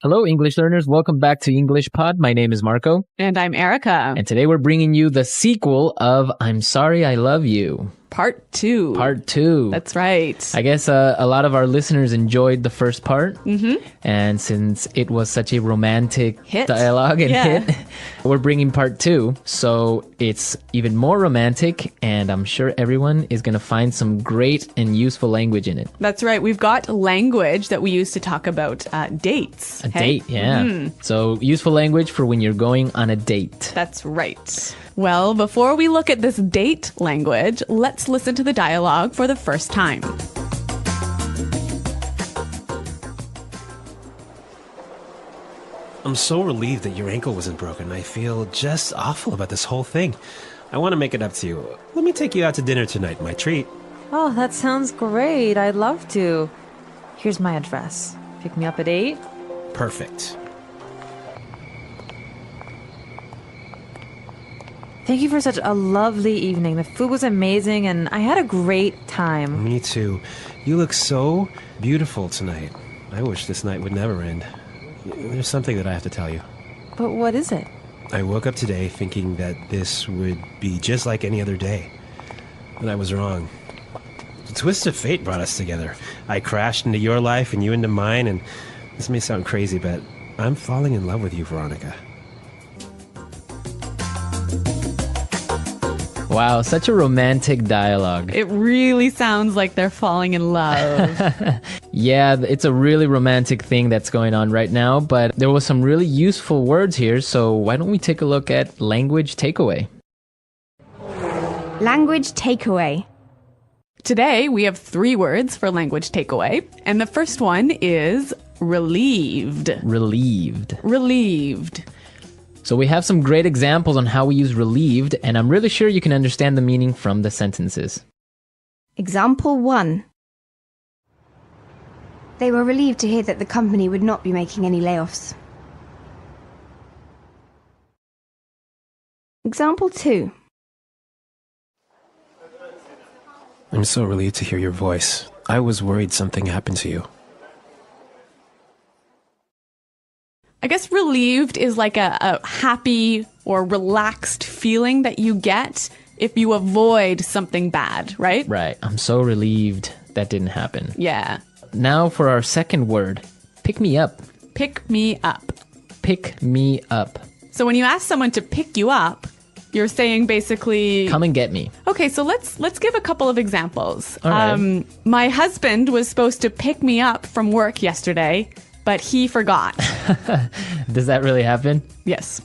Hello, English learners. Welcome back to English Pod. My name is Marco. And I'm Erica. And today we're bringing you the sequel of I'm Sorry I Love You. Part 2. Part 2. That's right. I guess a lot of our listeners enjoyed the first part. Mm-hmm. And since it was such a romantic hit. dialogue and hit, we're bringing part 2. So it's even more romantic, and I'm sure everyone is going to find some great and useful language in it. That's right. We've got language that we use to talk about dates. A date, yeah. Mm-hmm. So useful language for when you're going on a date. That's right. Well, before we look at this date language, let's listen to the dialogue for the first time. I'm so relieved that your ankle wasn't broken. I feel just awful about this whole thing. I want to make it up to you. Let me take you out to dinner tonight, my treat. Oh, that sounds great. I'd love to. Here's my address. Pick me up at 8. Perfect. Thank you for such a lovely evening. The food was amazing and I had a great time. Me too. You look so beautiful tonight. I wish this night would never end. There's something that I have to tell you. But what is it? I woke up today thinking that this would be just like any other day. But I was wrong. The twist of fate brought us together. I crashed into your life and you into mine, and this may sound crazy, but I'm falling in love with you, Veronica. Wow, such a romantic dialogue. It really sounds like they're falling in love. Yeah, it's a really romantic thing that's going on right now, but there was some really useful words here, so why don't we take a look at language takeaway? Language takeaway. Today, we have 3 words for language takeaway, and the first one is relieved. Relieved. Relieved. So we have some great examples on how we use relieved, and I'm really sure you can understand the meaning from the sentences. Example 1. They were relieved to hear that the company would not be making any layoffs. Example 2. I'm so relieved to hear your voice. I was worried something happened to you. I guess relieved is like a happy or relaxed feeling that you get if you avoid something bad, right? Right. I'm so relieved that didn't happen. Yeah. Now for our second word, pick me up. Pick me up. Pick me up. So when you ask someone to pick you up, you're saying basically... Come and get me. Okay, so let's give a couple of examples. All right. My husband was supposed to pick me up from work yesterday, but he forgot. Does that really happen? Yes.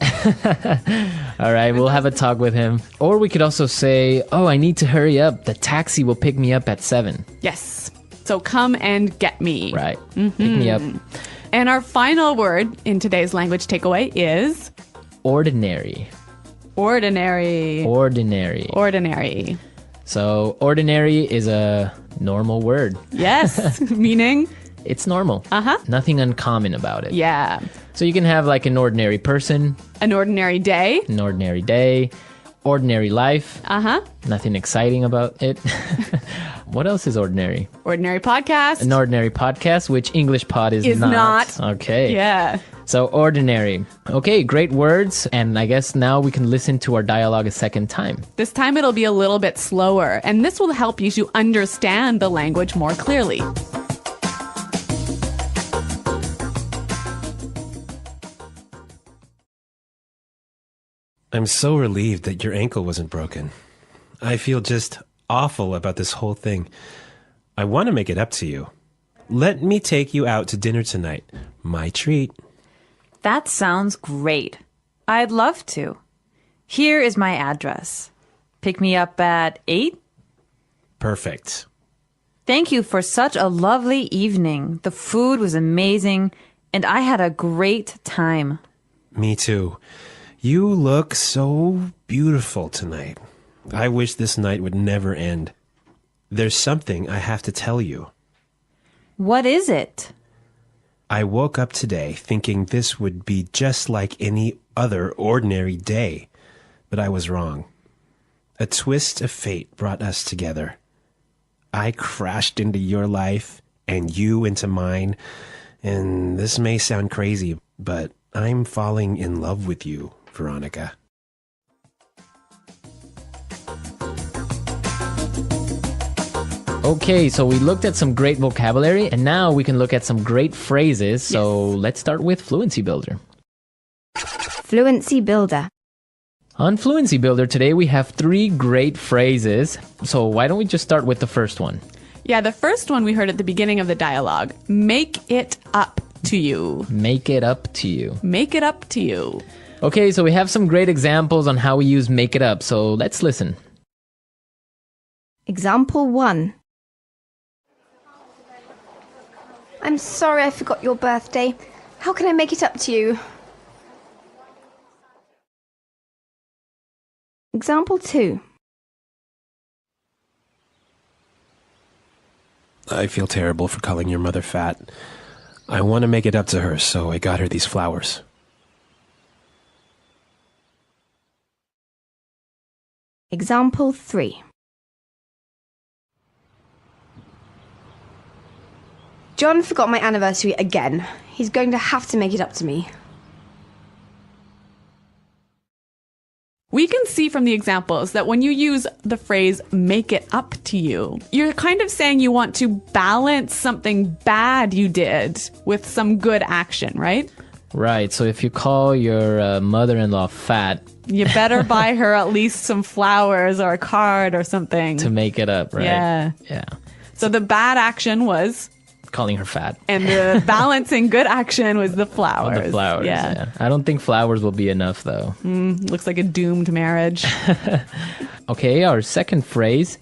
All right, we'll have a talk with him. Or we could also say, oh, I need to hurry up. The taxi will pick me up at 7. Yes. So come and get me. Right. Mm-hmm. Pick me up. And our final word in today's language takeaway is... ordinary. Ordinary. Ordinary. Ordinary. So ordinary is a normal word. Yes. Meaning... It's normal. Uh-huh. Nothing uncommon about it. Yeah. So you can have like an ordinary person. An ordinary day. An ordinary day. Ordinary life. Uh-huh. Nothing exciting about it. What else is ordinary? Ordinary podcast. An ordinary podcast, which English Pod is not. Okay. Yeah. So ordinary. Okay, great words. And I guess now we can listen to our dialogue a second time. This time it'll be a little bit slower, and this will help you to understand the language more clearly. I'm so relieved that your ankle wasn't broken. I feel just awful about this whole thing. I want to make it up to you. Let me take you out to dinner tonight. My treat. That sounds great. I'd love to. Here is my address. Pick me up at 8? Perfect. Thank you for such a lovely evening. The food was amazing, and I had a great time. Me too. You look so beautiful tonight. I wish this night would never end. There's something I have to tell you. What is it? I woke up today thinking this would be just like any other ordinary day, but I was wrong. A twist of fate brought us together. I crashed into your life and you into mine, And this may sound crazy, but I'm falling in love with you, Veronica. Okay, so we looked at some great vocabulary, and now we can look at some great phrases. So let's start with Fluency Builder. Fluency builder. On Fluency Builder today, we have 3 great phrases. So why don't we just start with the first one? Yeah, the first one we heard at the beginning of the dialogue. Make it up to you. Make it up to you. Make it up to you. Okay, so we have some great examples on how we use make it up. So let's listen. Example 1. I'm sorry I forgot your birthday. How can I make it up to you? Example 2. I feel terrible for calling your mother fat. I want to make it up to her, so I got her these flowers. Example 3. John forgot my anniversary again. He's going to have to make it up to me. We can see from the examples that when you use the phrase make it up to you, you're kind of saying you want to balance something bad you did with some good action, right? Right, so if you call your mother-in-law fat... You better buy her at least some flowers or a card or something. To make it up, right? Yeah. So the bad action was... calling her fat. And the balancing good action was the flowers. The flowers, yeah. I don't think flowers will be enough, though. Looks like a doomed marriage. Okay, our second phrase,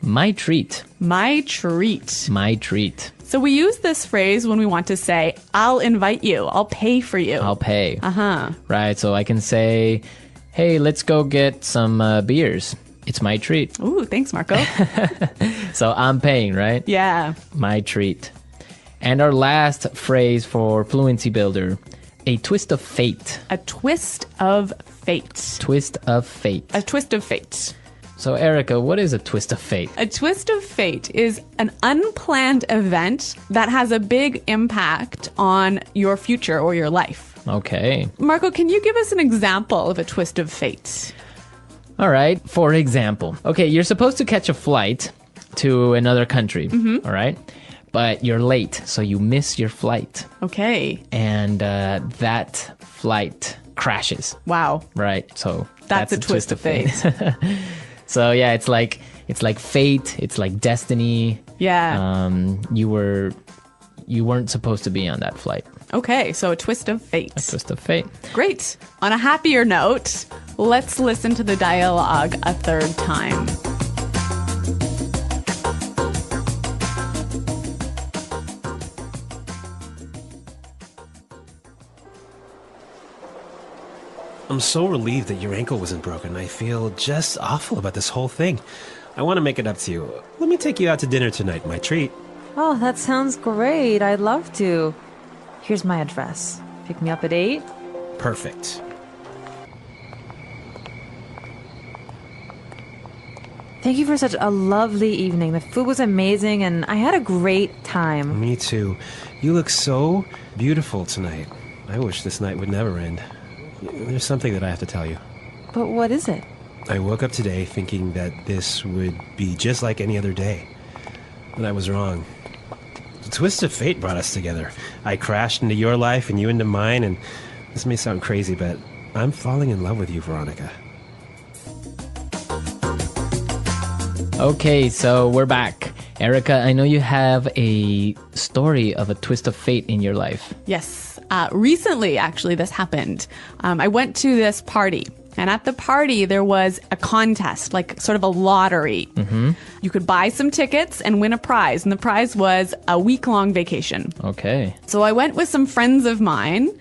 my treat. My treat. My treat. So we use this phrase when we want to say, I'll invite you. I'll pay for you. I'll pay. Uh-huh. Right, so I can say, hey, let's go get some beers. It's my treat. Ooh, thanks, Marco. So I'm paying, right? Yeah. My treat. And our last phrase for Fluency Builder, a twist of fate. A twist of fate. Twist of fate. A twist of fate. So, Erica, what is a twist of fate? A twist of fate is an unplanned event that has a big impact on your future or your life. Okay. Marco, can you give us an example of a twist of fate? All right. For example, okay, you're supposed to catch a flight to another country. All right. But you're late, so you miss your flight. Okay. And that flight crashes. Wow. Right. So that's a twist of fate. So yeah, it's like fate. It's like destiny. Yeah. You weren't supposed to be on that flight. Okay, so a twist of fate. A twist of fate. Great. On a happier note, let's listen to the dialogue a third time. I'm so relieved that your ankle wasn't broken. I feel just awful about this whole thing. I want to make it up to you. Let me take you out to dinner tonight, my treat. Oh, that sounds great. I'd love to. Here's my address. Pick me up at 8. Perfect. Thank you for such a lovely evening. The food was amazing and I had a great time. Me too. You look so beautiful tonight. I wish this night would never end. There's something that I have to tell you. But what is it? I woke up today thinking that this would be just like any other day. But I was wrong. The twist of fate brought us together. I crashed into your life and you into mine, and this may sound crazy, but I'm falling in love with you, Veronica. Okay, so we're back. Erica, I know you have a story of a twist of fate in your life. Yes. Recently, actually, this happened. I went to this party. And at the party, there was a contest, like sort of a lottery. Mm-hmm. You could buy some tickets and win a prize. And the prize was a week-long vacation. Okay. So I went with some friends of mine,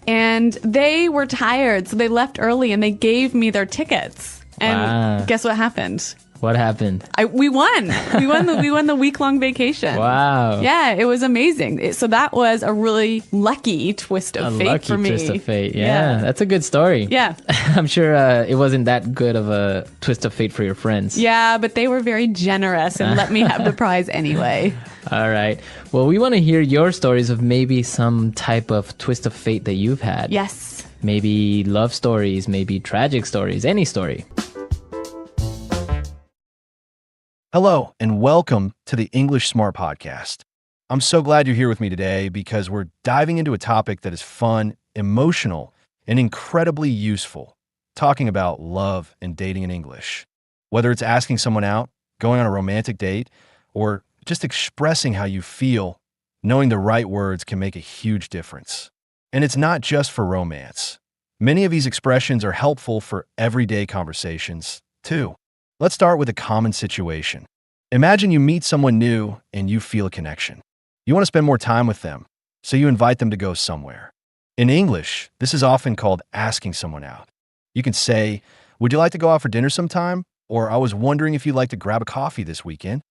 and they were tired. So they left early, and they gave me their tickets. And guess what happened? What happened? We won. We won the week-long vacation. Wow. Yeah, it was amazing. So that was a really lucky twist of fate for me. A lucky twist of fate. Yeah, that's a good story. Yeah. I'm sure it wasn't that good of a twist of fate for your friends. Yeah, but they were very generous and let me have the prize anyway. All right. Well, we want to hear your stories of maybe some type of twist of fate that you've had. Yes. Maybe love stories, maybe tragic stories, any story. Hello, and welcome to the English Smart Podcast. I'm so glad you're here with me today because we're diving into a topic that is fun, emotional, and incredibly useful, talking about love and dating in English. Whether it's asking someone out, going on a romantic date, or just expressing how you feel, knowing the right words can make a huge difference. And it's not just for romance. Many of these expressions are helpful for everyday conversations, too. Let's start with a common situation. Imagine you meet someone new and you feel a connection. You want to spend more time with them, so you invite them to go somewhere. In English, this is often called asking someone out. You can say, "Would you like to go out for dinner sometime?" Or, "I was wondering if you'd like to grab a coffee this weekend."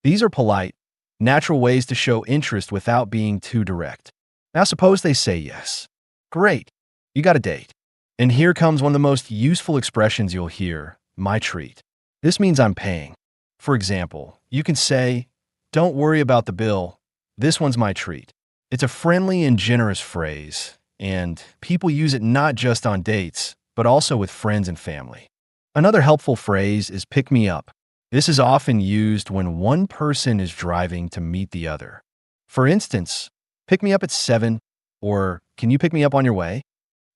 These are polite, natural ways to show interest without being too direct. Now suppose they say yes. Great, you got a date. And here comes one of the most useful expressions you'll hear, my treat. This means I'm paying. For example, you can say, "Don't worry about the bill. This one's my treat." It's a friendly and generous phrase, and people use it not just on dates, but also with friends and family. Another helpful phrase is pick me up. This is often used when one person is driving to meet the other. For instance, pick me up at 7, or can you pick me up on your way?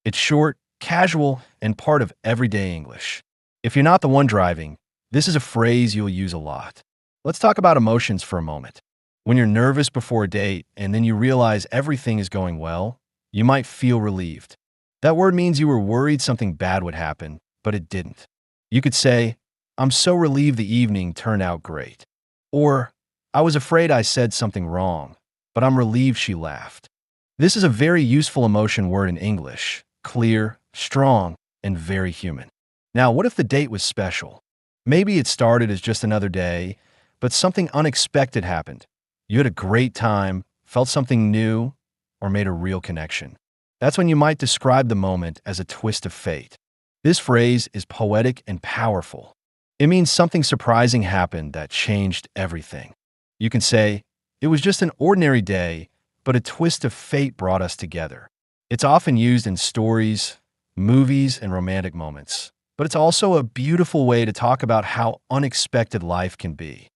It's short, casual, and part of everyday English. If you're not the one driving, this is a phrase you'll use a lot. Let's talk about emotions for a moment. When you're nervous before a date and then you realize everything is going well, you might feel relieved. That word means you were worried something bad would happen, but it didn't. You could say, "I'm so relieved the evening turned out great." Or, "I was afraid I said something wrong, but I'm relieved she laughed." This is a very useful emotion word in English, clear, strong, and very human. Now, what if the date was special? Maybe it started as just another day, but something unexpected happened. You had a great time, felt something new, or made a real connection. That's when you might describe the moment as a twist of fate. This phrase is poetic and powerful. It means something surprising happened that changed everything. You can say, "It was just an ordinary day, but a twist of fate brought us together." It's often used in stories, movies, and romantic moments, but it's also a beautiful way to talk about how unexpected life can be.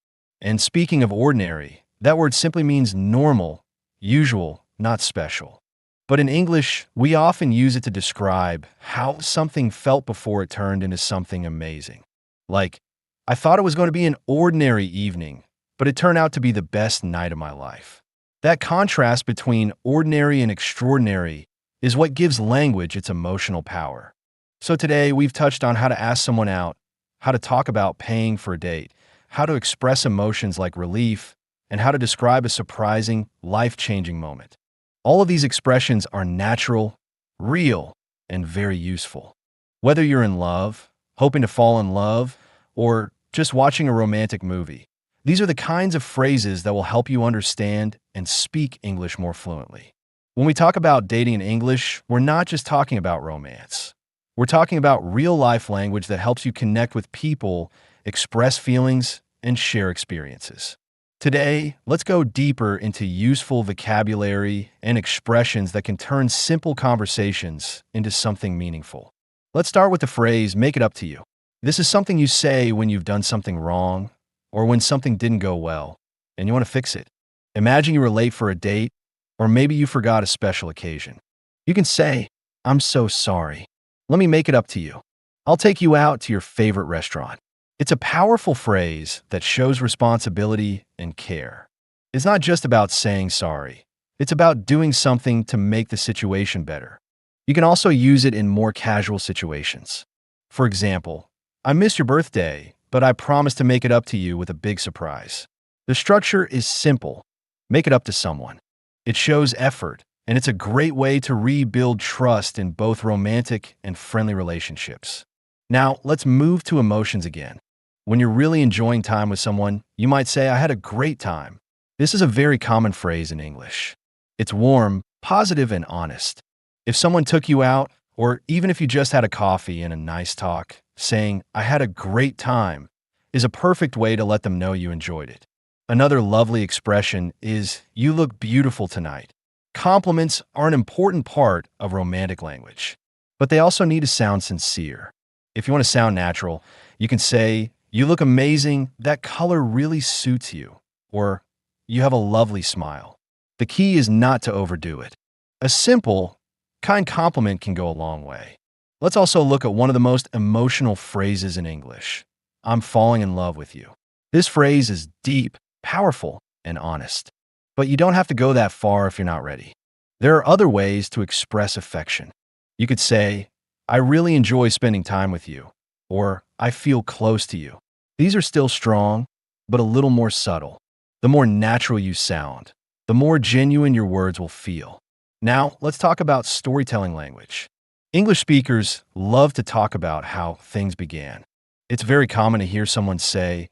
And speaking of ordinary, that word simply means normal, usual, not special. But in English, we often use it to describe how something felt before it turned into something amazing. Like, "I thought it was going to be an ordinary evening, but it turned out to be the best night of my life." That contrast between ordinary and extraordinary is what gives language its emotional power. So today, we've touched on how to ask someone out, how to talk about paying for a date, how to express emotions like relief, and how to describe a surprising, life-changing moment. All of these expressions are natural, real, and very useful. Whether you're in love, hoping to fall in love, or just watching a romantic movie, these are the kinds of phrases that will help you understand and speak English more fluently. When we talk about dating in English, we're not just talking about romance. We're talking about real-life language that helps you connect with people, express feelings, and share experiences. Today, let's go deeper into useful vocabulary and expressions that can turn simple conversations into something meaningful. Let's start with the phrase, "make it up to you." This is something you say when you've done something wrong or when something didn't go well and you want to fix it. Imagine you were late for a date, or maybe you forgot a special occasion. You can say, "I'm so sorry. Let me make it up to you. I'll take you out to your favorite restaurant." It's a powerful phrase that shows responsibility and care. It's not just about saying sorry. It's about doing something to make the situation better. You can also use it in more casual situations. For example, "I missed your birthday, but I promise to make it up to you with a big surprise." The structure is simple. Make it up to someone. It shows effort, and it's a great way to rebuild trust in both romantic and friendly relationships. Now, let's move to emotions again. When you're really enjoying time with someone, you might say, "I had a great time." This is a very common phrase in English. It's warm, positive, and honest. If someone took you out, or even if you just had a coffee and a nice talk, saying, "I had a great time," is a perfect way to let them know you enjoyed it. Another lovely expression is, "You look beautiful tonight." Compliments are an important part of romantic language, but they also need to sound sincere. If you want to sound natural, you can say, "You look amazing, that color really suits you," or "You have a lovely smile." The key is not to overdo it. A simple, kind compliment can go a long way. Let's also look at one of the most emotional phrases in English. "I'm falling in love with you." This phrase is deep, powerful, and honest. But you don't have to go that far if you're not ready. There are other ways to express affection. You could say, "I really enjoy spending time with you," or "I feel close to you." These are still strong, but a little more subtle. The more natural you sound, the more genuine your words will feel. Now, let's talk about storytelling language. English speakers love to talk about how things began. It's very common to hear someone say,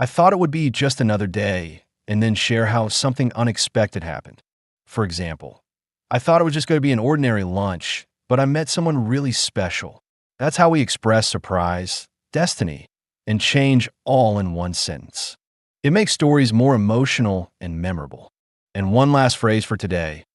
"I thought it would be just another day," and then share how something unexpected happened. For example, "I thought it was just going to be an ordinary lunch, but I met someone really special." That's how we express surprise, destiny, and change all in one sentence. It makes stories more emotional and memorable. And one last phrase for today: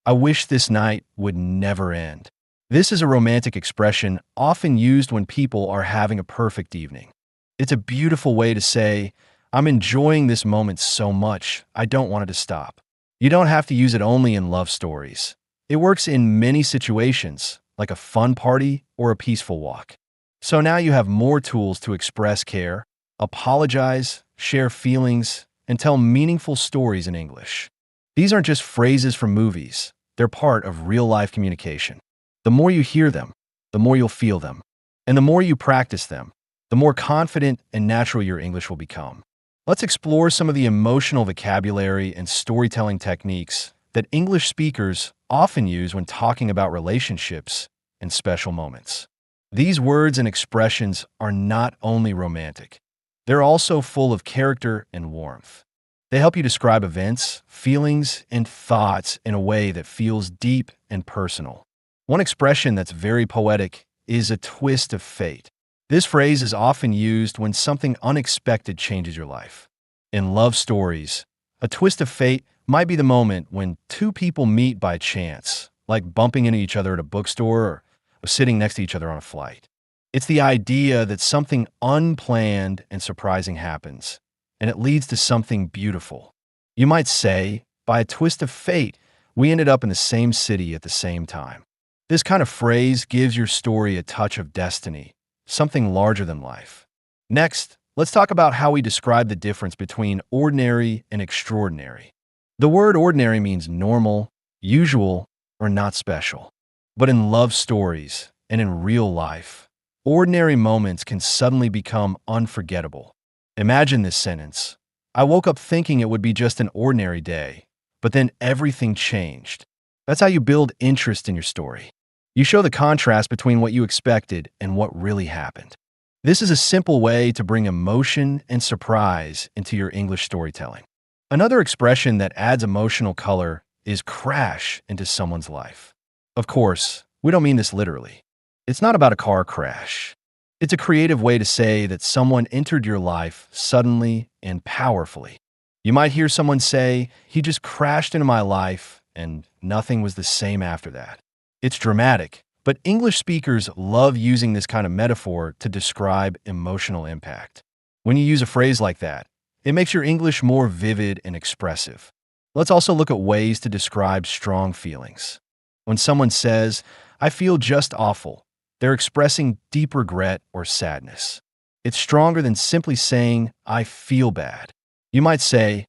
"I wish this night would never end." This is a romantic expression often used when people are having a perfect evening. It's a beautiful way to say, "I'm enjoying this moment so much, I don't want it to stop." You don't have to use it only in love stories. It works in many situations, like a fun party or a peaceful walk. So now you have more tools to express care, apologize, share feelings, and tell meaningful stories in English. These aren't just phrases from movies. They're part of real-life communication. The more you hear them, the more you'll feel them. And the more you practice them, the more confident and natural your English will become. Let's explore some of the emotional vocabulary and storytelling techniques that English speakers often use when talking about relationships and special moments. These words and expressions are not only romantic, they're also full of character and warmth. They help you describe events, feelings, and thoughts in a way that feels deep and personal. One expression that's very poetic is "a twist of fate." This phrase is often used when something unexpected changes your life. In love stories, a twist of fate might be the moment when two people meet by chance, like bumping into each other at a bookstore or sitting next to each other on a flight. It's the idea that something unplanned and surprising happens, and it leads to something beautiful. You might say, "By a twist of fate, we ended up in the same city at the same time." This kind of phrase gives your story a touch of destiny, something larger than life. Next, let's talk about how we describe the difference between ordinary and extraordinary. The word ordinary means normal, usual, or not special. But in love stories and in real life, ordinary moments can suddenly become unforgettable. Imagine this sentence: "I woke up thinking it would be just an ordinary day, but then everything changed." That's how you build interest in your story. You show the contrast between what you expected and what really happened. This is a simple way to bring emotion and surprise into your English storytelling. Another expression that adds emotional color is crash into someone's life. Of course, we don't mean this literally. It's not about a car crash. It's a creative way to say that someone entered your life suddenly and powerfully. You might hear someone say, "He just crashed into my life and nothing was the same after that." It's dramatic, but English speakers love using this kind of metaphor to describe emotional impact. When you use a phrase like that, it makes your English more vivid and expressive. Let's also look at ways to describe strong feelings. When someone says, "I feel just awful," they're expressing deep regret or sadness. It's stronger than simply saying, "I feel bad." You might say,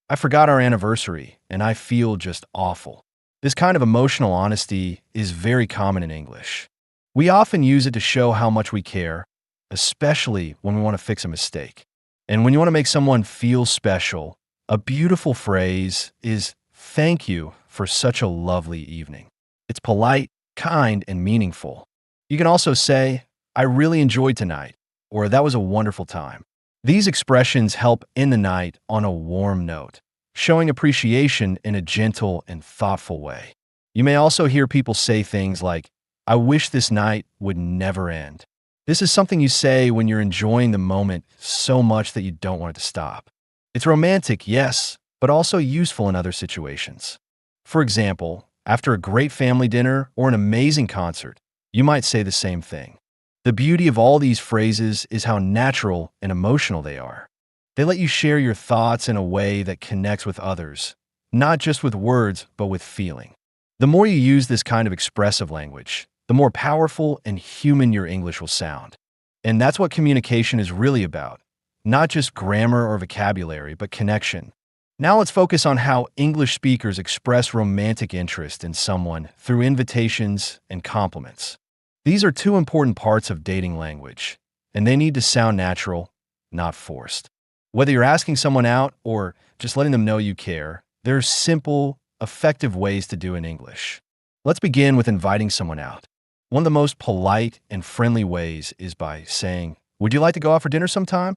"I forgot our anniversary and I feel just awful." This kind of emotional honesty is very common in English. We often use it to show how much we care, especially when we want to fix a mistake. And when you want to make someone feel special, a beautiful phrase is "Thank you for such a lovely evening." It's polite, kind, and meaningful. You can also say, "I really enjoyed tonight," or "That was a wonderful time." These expressions help end the night on a warm note, showing appreciation in a gentle and thoughtful way. You may also hear people say things like, "I wish this night would never end." This is something you say when you're enjoying the moment so much that you don't want it to stop. It's romantic, yes, but also useful in other situations. For example, after a great family dinner or an amazing concert, you might say the same thing. The beauty of all these phrases is how natural and emotional they are. They let you share your thoughts in a way that connects with others, not just with words, but with feeling. The more you use this kind of expressive language, the more powerful and human your English will sound. And that's what communication is really about. Not just grammar or vocabulary, but connection. Now let's focus on how English speakers express romantic interest in someone through invitations and compliments. These are two important parts of dating language, and they need to sound natural, not forced. Whether you're asking someone out or just letting them know you care, there are simple, effective ways to do in English. Let's begin with inviting someone out. One of the most polite and friendly ways is by saying, "Would you like to go out for dinner sometime?"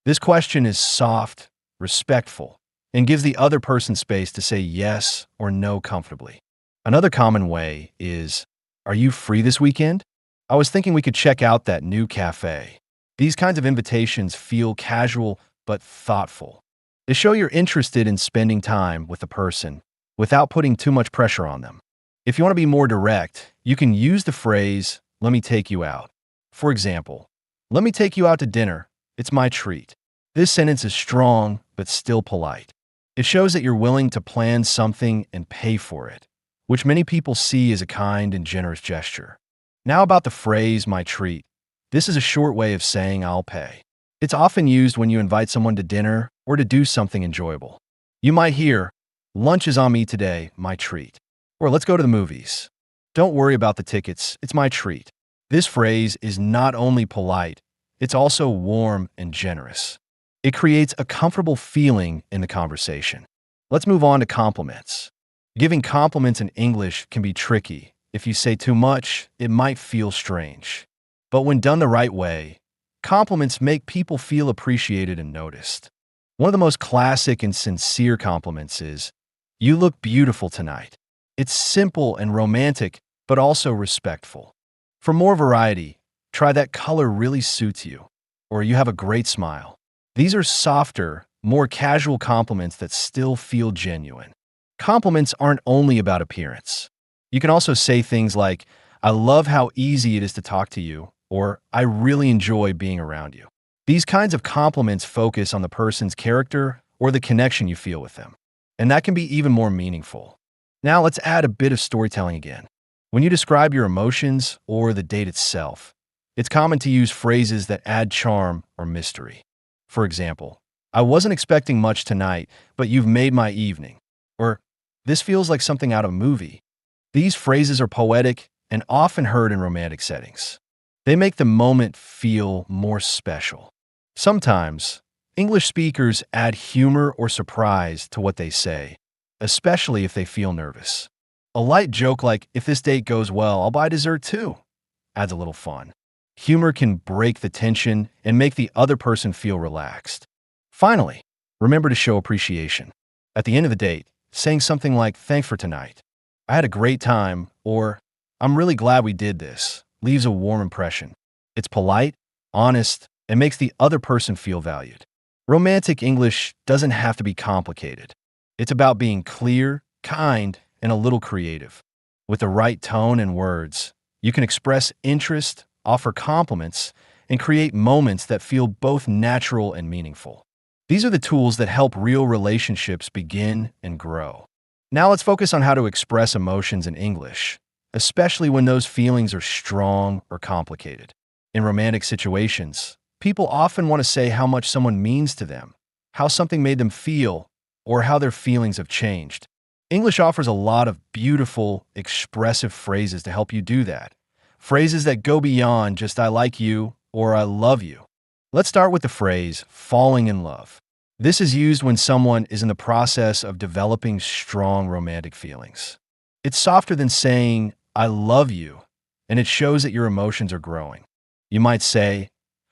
This question is soft, respectful, and gives the other person space to say yes or no comfortably. Another common way is, "Are you free this weekend? I was thinking we could check out that new cafe." These kinds of invitations feel casual but thoughtful. They show you're interested in spending time with the person without putting too much pressure on them. If you want to be more direct, you can use the phrase, "Let me take you out." For example, "Let me take you out to dinner. It's my treat." This sentence is strong but still polite. It shows that you're willing to plan something and pay for it, which many people see as a kind and generous gesture. Now about the phrase, "my treat." This is a short way of saying "I'll pay." It's often used when you invite someone to dinner or to do something enjoyable. You might hear, "Lunch is on me today, my treat." Or "Let's go to the movies. Don't worry about the tickets, it's my treat." This phrase is not only polite, it's also warm and generous. It creates a comfortable feeling in the conversation. Let's move on to compliments. Giving compliments in English can be tricky. If you say too much, it might feel strange. But when done the right way, compliments make people feel appreciated and noticed. One of the most classic and sincere compliments is, "You look beautiful tonight." It's simple and romantic, but also respectful. For more variety, try "That color really suits you," or "You have a great smile." These are softer, more casual compliments that still feel genuine. Compliments aren't only about appearance. You can also say things like, "I love how easy it is to talk to you," or "I really enjoy being around you." These kinds of compliments focus on the person's character or the connection you feel with them, and that can be even more meaningful. Now let's add a bit of storytelling again. When you describe your emotions or the date itself, it's common to use phrases that add charm or mystery. For example, "I wasn't expecting much tonight, but you've made my evening." Or, "This feels like something out of a movie." These phrases are poetic and often heard in romantic settings. They make the moment feel more special. Sometimes, English speakers add humor or surprise to what they say, especially if they feel nervous. A light joke like, "If this date goes well, I'll buy dessert too," adds a little fun. Humor can break the tension and make the other person feel relaxed. Finally, remember to show appreciation. At the end of the date, saying something like, "Thanks for tonight. I had a great time," or "I'm really glad we did this," leaves a warm impression. It's polite, honest, and makes the other person feel valued. Romantic English doesn't have to be complicated. It's about being clear, kind, and a little creative. With the right tone and words, you can express interest, offer compliments, and create moments that feel both natural and meaningful. These are the tools that help real relationships begin and grow. Now let's focus on how to express emotions in English, especially when those feelings are strong or complicated. In romantic situations, people often want to say how much someone means to them, how something made them feel, or how their feelings have changed. English offers a lot of beautiful, expressive phrases to help you do that. Phrases that go beyond just "I like you" or "I love you." Let's start with the phrase "falling in love." This is used when someone is in the process of developing strong romantic feelings. It's softer than saying "I love you," and it shows that your emotions are growing. You might say,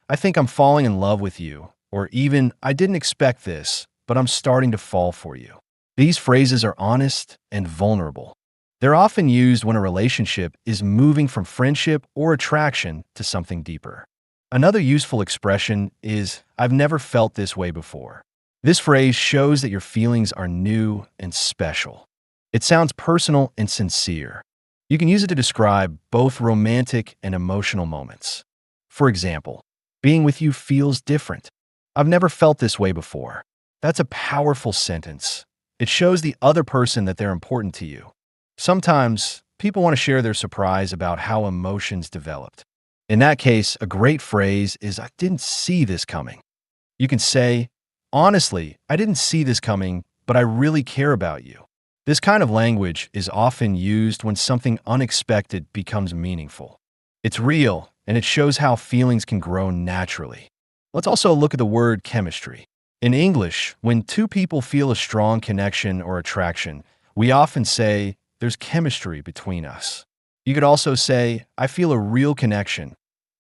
"I think I'm falling in love with you," or even, "I didn't expect this, but I'm starting to fall for you." These phrases are honest and vulnerable. They're often used when a relationship is moving from friendship or attraction to something deeper. Another useful expression is, "I've never felt this way before." This phrase shows that your feelings are new and special. It sounds personal and sincere. You can use it to describe both romantic and emotional moments. For example, being with you feels different. I've never felt this way before. That's a powerful sentence. It shows the other person that they're important to you. Sometimes, people want to share their surprise about how emotions developed. In that case, a great phrase is, I didn't see this coming. You can say, honestly, I didn't see this coming, but I really care about you. This kind of language is often used when something unexpected becomes meaningful. It's real, and it shows how feelings can grow naturally. Let's also look at the word chemistry. In English, when two people feel a strong connection or attraction, we often say, there's chemistry between us. You could also say, I feel a real connection,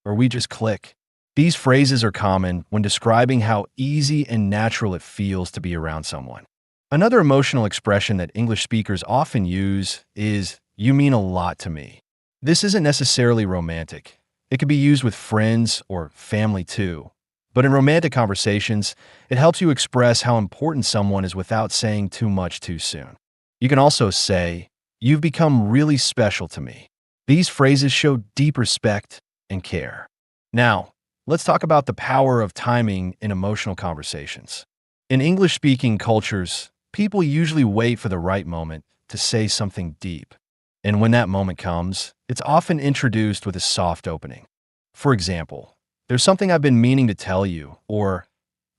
or we just click. These phrases are common when describing how easy and natural it feels to be around someone. Another emotional expression that English speakers often use is, you mean a lot to me. This isn't necessarily romantic. It could be used with friends or family too. But in romantic conversations, it helps you express how important someone is without saying too much too soon. You can also say, you've become really special to me. These phrases show deep respect and care. Now, let's talk about the power of timing in emotional conversations. In English-speaking cultures, people usually wait for the right moment to say something deep. And when that moment comes, it's often introduced with a soft opening. For example, there's something I've been meaning to tell you, or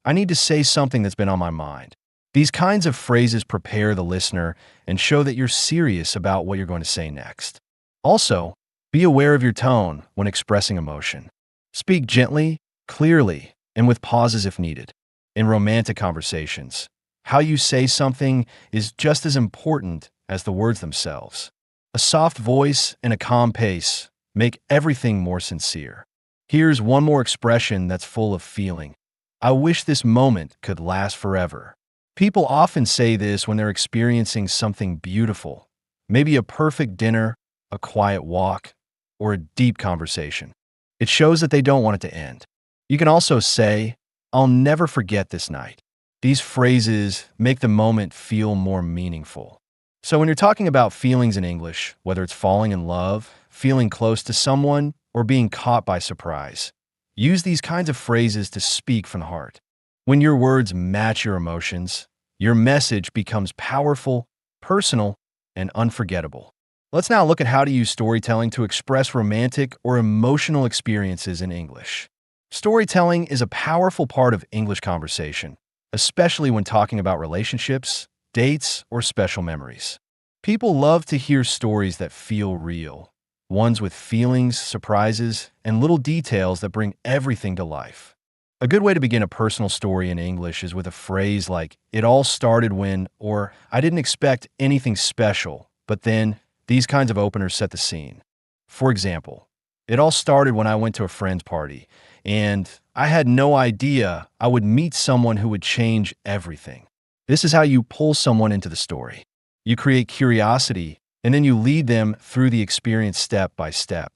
I need to say something that's been on my mind. These kinds of phrases prepare the listener and show that you're serious about what you're going to say next. Also, be aware of your tone when expressing emotion. Speak gently, clearly, and with pauses if needed. In romantic conversations, how you say something is just as important as the words themselves. A soft voice and a calm pace make everything more sincere. Here's one more expression that's full of feeling. I wish this moment could last forever. People often say this when they're experiencing something beautiful, maybe a perfect dinner, a quiet walk, or a deep conversation. It shows that they don't want it to end. You can also say, I'll never forget this night. These phrases make the moment feel more meaningful. So when you're talking about feelings in English, whether it's falling in love, feeling close to someone, or being caught by surprise, use these kinds of phrases to speak from the heart. When your words match your emotions, your message becomes powerful, personal, and unforgettable. Let's now look at how to use storytelling to express romantic or emotional experiences in English. Storytelling is a powerful part of English conversation, especially when talking about relationships, dates, or special memories. People love to hear stories that feel real, ones with feelings, surprises, and little details that bring everything to life. A good way to begin a personal story in English is with a phrase like, it all started when, or I didn't expect anything special, but then. These kinds of openers set the scene. For example, it all started when I went to a friend's party, and I had no idea I would meet someone who would change everything. This is how you pull someone into the story. You create curiosity, and then you lead them through the experience step by step.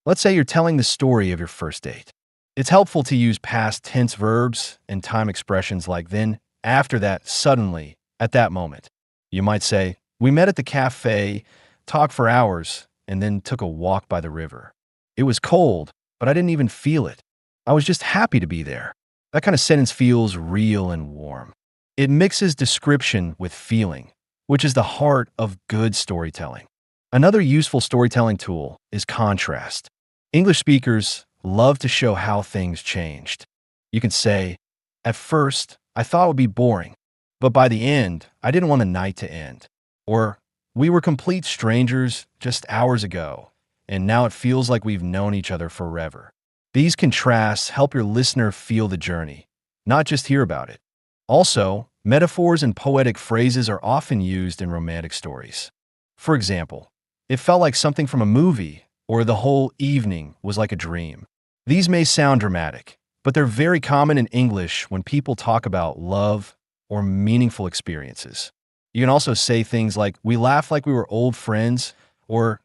Let's say you're telling the story of your first date. It's helpful to use past tense verbs and time expressions like then, after that, suddenly, at that moment. You might say, we met at the cafe, talked for hours, and then took a walk by the river. It was cold, but I didn't even feel it. I was just happy to be there. That kind of sentence feels real and warm. It mixes description with feeling, which is the heart of good storytelling. Another useful storytelling tool is contrast. English speakers love to show how things changed. You can say, at first, I thought it would be boring, but by the end, I didn't want the night to end. Or, we were complete strangers just hours ago, and now it feels like we've known each other forever. These contrasts help your listener feel the journey, not just hear about it. Also, metaphors and poetic phrases are often used in romantic stories. For example, it felt like something from a movie, or the whole evening was like a dream. These may sound dramatic, but they're very common in English when people talk about love or meaningful experiences. You can also say things like, we laughed like we were old friends, or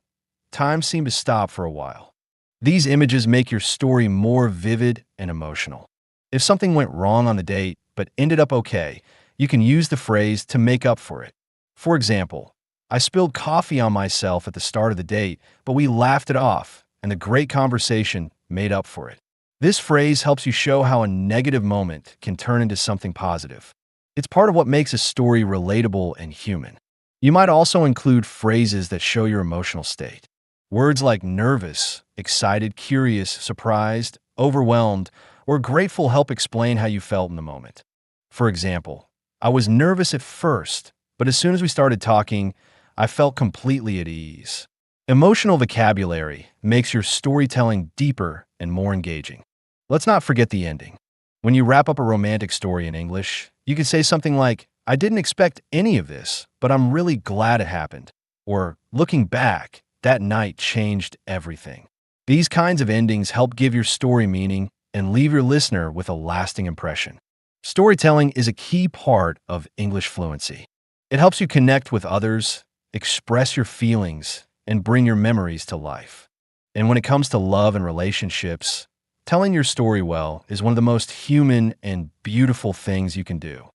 time seemed to stop for a while. These images make your story more vivid and emotional. If something went wrong on the date, but ended up okay, you can use the phrase to make up for it. For example, I spilled coffee on myself at the start of the date, but we laughed it off, and the great conversation made up for it. This phrase helps you show how a negative moment can turn into something positive. It's part of what makes a story relatable and human. You might also include phrases that show your emotional state. Words like nervous, excited, curious, surprised, overwhelmed, or grateful help explain how you felt in the moment. For example, I was nervous at first, but as soon as we started talking, I felt completely at ease. Emotional vocabulary makes your storytelling deeper and more engaging. Let's not forget the ending. When you wrap up a romantic story in English, you can say something like, I didn't expect any of this, but I'm really glad it happened. Or, looking back, that night changed everything. These kinds of endings help give your story meaning and leave your listener with a lasting impression. Storytelling is a key part of English fluency. It helps you connect with others, express your feelings, and bring your memories to life. And when it comes to love and relationships, telling your story well is one of the most human and beautiful things you can do.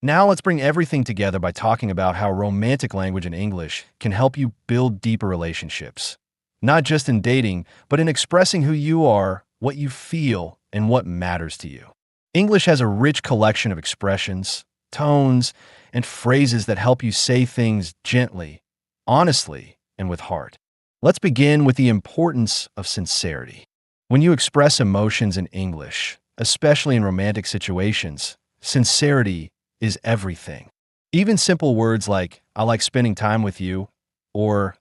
Now let's bring everything together by talking about how romantic language in English can help you build deeper relationships. Not just in dating, but in expressing who you are, what you feel, and what matters to you. English has a rich collection of expressions, tones, and phrases that help you say things gently, honestly, and with heart. Let's begin with the importance of sincerity. When you express emotions in English, especially in romantic situations, sincerity is everything. Even simple words like, I like spending time with you, or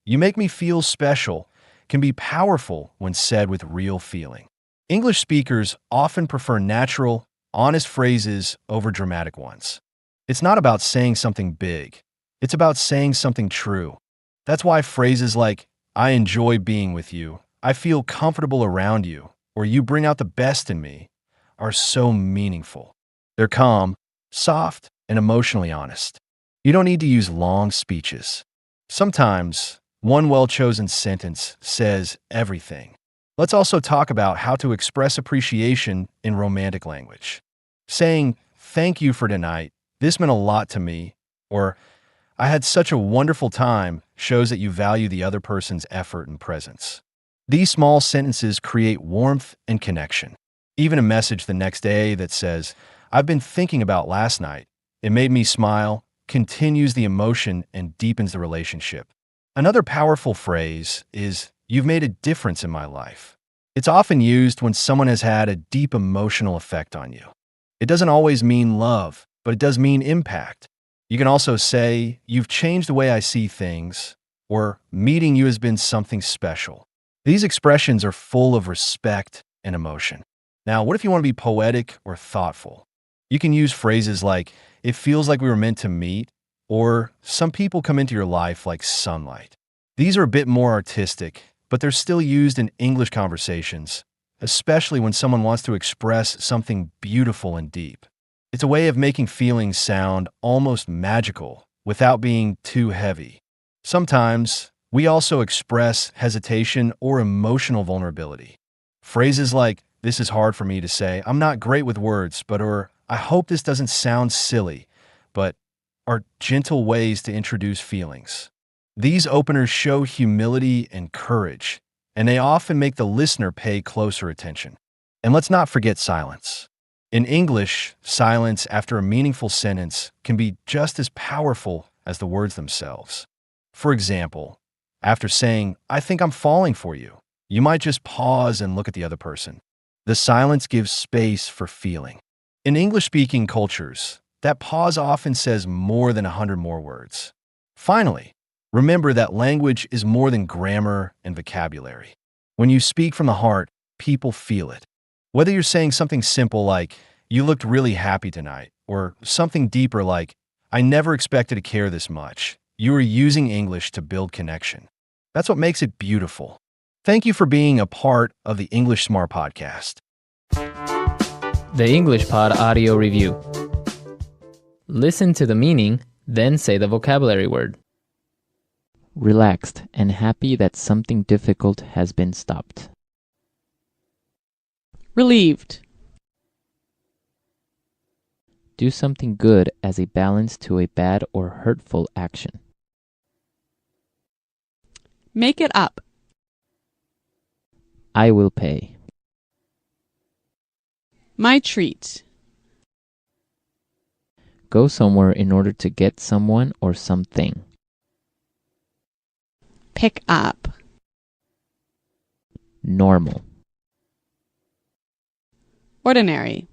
you make me feel special, can be powerful when said with real feeling. English speakers often prefer natural, honest phrases over dramatic ones. It's not about saying something big. It's about saying something true. That's why phrases like, I enjoy being with you, I feel comfortable around you, or you bring out the best in me, are so meaningful. They're calm, soft, and emotionally honest. You don't need to use long speeches. Sometimes, one well-chosen sentence says everything. Let's also talk about how to express appreciation in romantic language. Saying, thank you for tonight, this meant a lot to me, or I had such a wonderful time shows that you value the other person's effort and presence. These small sentences create warmth and connection. Even a message the next day that says, I've been thinking about last night. It made me smile, continues the emotion and deepens the relationship. Another powerful phrase is, you've made a difference in my life. It's often used when someone has had a deep emotional effect on you. It doesn't always mean love, but it does mean impact. You can also say, you've changed the way I see things, or meeting you has been something special. These expressions are full of respect and emotion. Now, what if you want to be poetic or thoughtful? You can use phrases like, it feels like we were meant to meet, or some people come into your life like sunlight. These are a bit more artistic, but they're still used in English conversations, especially when someone wants to express something beautiful and deep. It's a way of making feelings sound almost magical without being too heavy. Sometimes, we also express hesitation or emotional vulnerability. Phrases like, this is hard for me to say, I'm not great with words, or I hope this doesn't sound silly, but are gentle ways to introduce feelings. These openers show humility and courage, and they often make the listener pay closer attention. And let's not forget silence. In English, silence after a meaningful sentence can be just as powerful as the words themselves. For example, after saying, I think I'm falling for you, you might just pause and look at the other person. The silence gives space for feeling. In English-speaking cultures, that pause often says more than 100 more words. Finally, remember that language is more than grammar and vocabulary. When you speak from the heart, people feel it. Whether you're saying something simple like, you looked really happy tonight, or something deeper like, I never expected to care this much, you are using English to build connection. That's what makes it beautiful. Thank you for being a part of the English Smart Podcast. The English Pod Audio Review. Listen to the meaning, then say the vocabulary word. Relaxed and happy that something difficult has been stopped. Relieved. Do something good as a balance to a bad or hurtful action. Make it up. I will pay. My treat. Go somewhere in order to get someone or something. Pick up. Normal. Ordinary.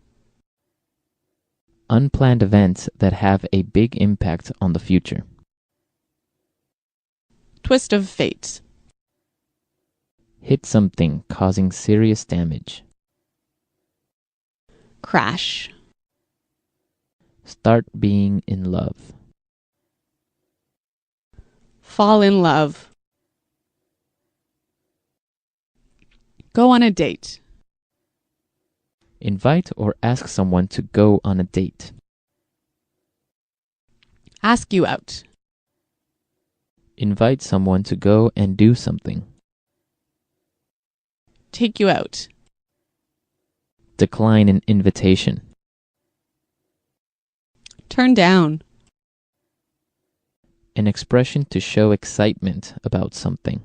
Unplanned events that have a big impact on the future. Twist of fate. Hit something, causing serious damage. Crash. Start being in love. Fall in love. Go on a date. Invite or ask someone to go on a date. Ask you out. Invite someone to go and do something. Take you out. Decline an invitation. Turn down. An expression to show excitement about something.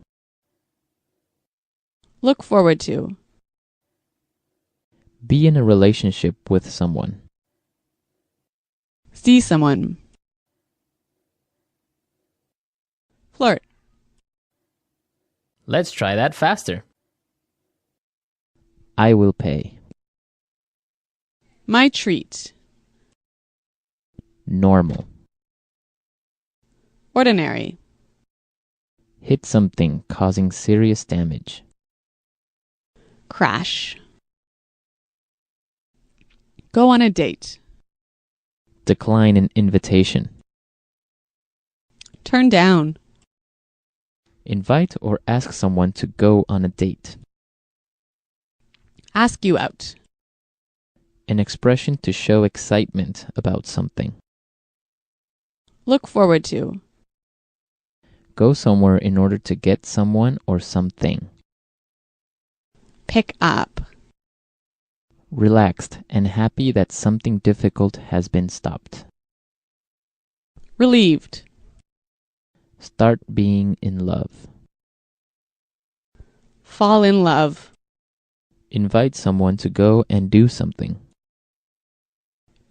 Look forward to. Be in a relationship with someone. See someone. Flirt. Let's try that faster. I will pay. My treat. Normal. Ordinary. Hit something, causing serious damage. Crash. Go on a date. Decline an invitation. Turn down. Invite or ask someone to go on a date. Ask you out. An expression to show excitement about something. Look forward to. Go somewhere in order to get someone or something. Pick up. Relaxed and happy that something difficult has been stopped. Relieved. Start being in love. Fall in love. Invite someone to go and do something.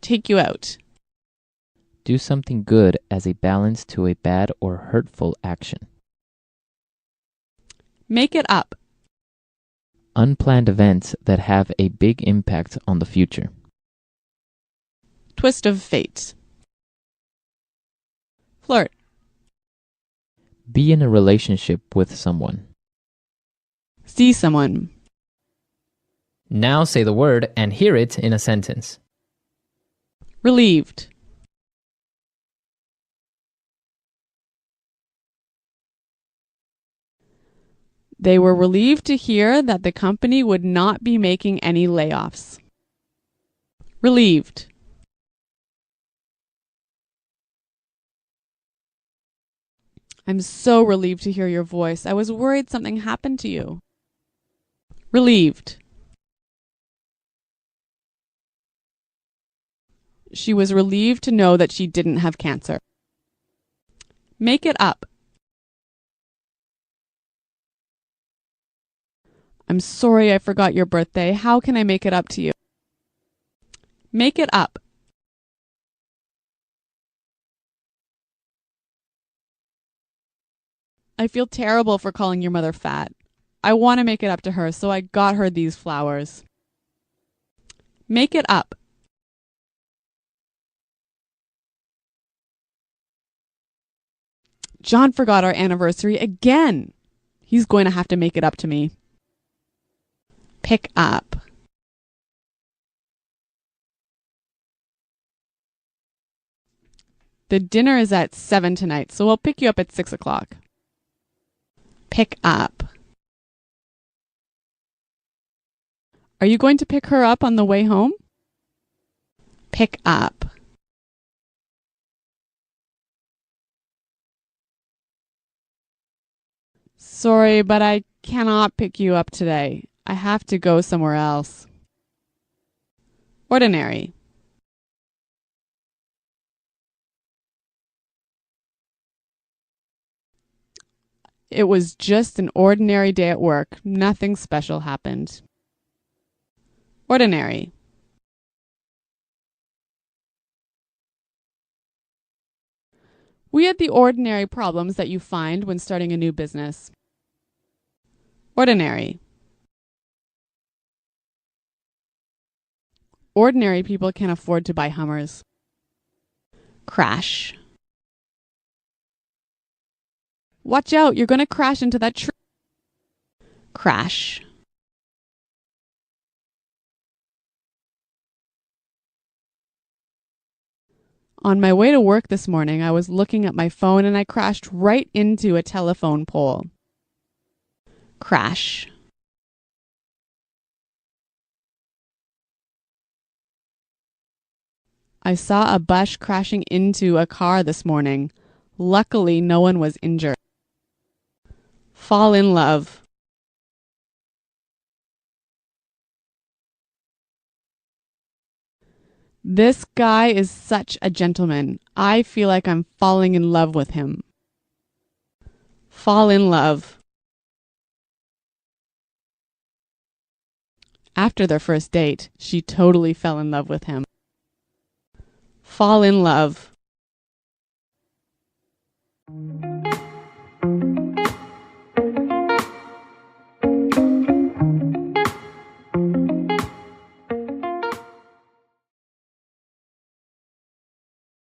Take you out. Do something good as a balance to a bad or hurtful action. Make it up. Unplanned events that have a big impact on the future. Twist of fate. Flirt. Be in a relationship with someone. See someone. Now say the word and hear it in a sentence. Relieved. They were relieved to hear that the company would not be making any layoffs. Relieved. I'm so relieved to hear your voice. I was worried something happened to you. Relieved. She was relieved to know that she didn't have cancer. Make it up. I'm sorry I forgot your birthday. How can I make it up to you? Make it up. I feel terrible for calling your mother fat. I want to make it up to her, so I got her these flowers. Make it up. John forgot our anniversary again. He's going to have to make it up to me. Pick up. The dinner is at 7 tonight, so we'll pick you up at 6 o'clock. Pick up. Are you going to pick her up on the way home? Pick up. Sorry, but I cannot pick you up today. I have to go somewhere else. Ordinary. It was just an ordinary day at work. Nothing special happened. Ordinary. We had the ordinary problems that you find when starting a new business. Ordinary. Ordinary people can afford to buy Hummers. Crash. Watch out, you're going to crash into that tree. Crash. On my way to work this morning, I was looking at my phone and I crashed right into a telephone pole. Crash. I saw a bus crashing into a car this morning. Luckily, no one was injured. Fall in love. This guy is such a gentleman. I feel like I'm falling in love with him. Fall in love. After their first date, she totally fell in love with him. Fall in love.